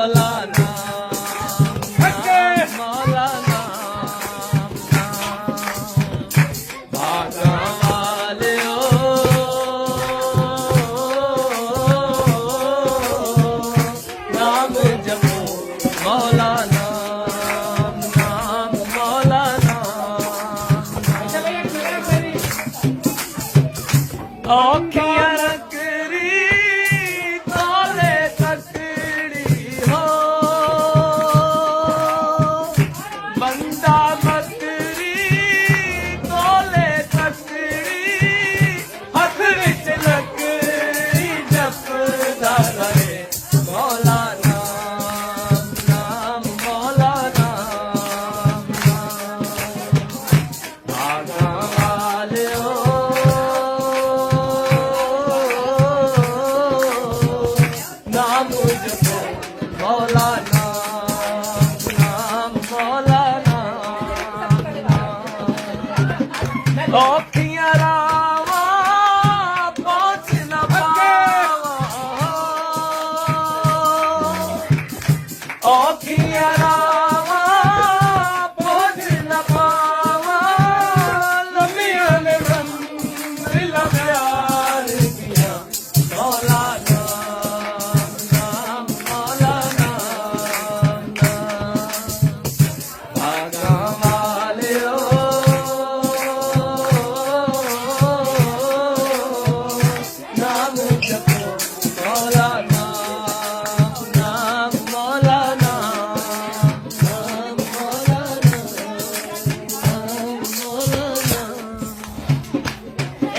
ਮੌਲਾਨਾ ਮੌਲਾਨਾ ਭਾਗਾਂ ਵਾਲਿਓ ਨਾਮ ਜਪੋ ਮੌਲਾਨਾ ਨਾਮ ਮੌਲਾਨਾ ਔਖੀਆਂ ਰੱਖੜੀ ਤੋਲੇ ਤਕੜੀ ਹੋ ਬੰਦਾ ਮਕੜੀ ਤੋਲੇ ਤਕੜੀ ਹੱਥ ਵਿੱਚ ਲੱਕੜੀ ਜਪਦਾ ਰਹੇ ਮੌਲਾਨਾ ਨਾਮ ਮੌਲਾਨਾ ਭਾਗਾਂ ਵਾਲਿਓ ਨਾਮ ਜਪੋ ਮੌਲਾਨਾ ਨਾਮ ਮੌਲਾਨਾ ਔਖੀਆਂ ਰਾਵਾਂ ਪਹੁੰਚ ਨਾ ਪਾਵਾਂ ਔਖੀਆਂ ਰਾਵਾਂ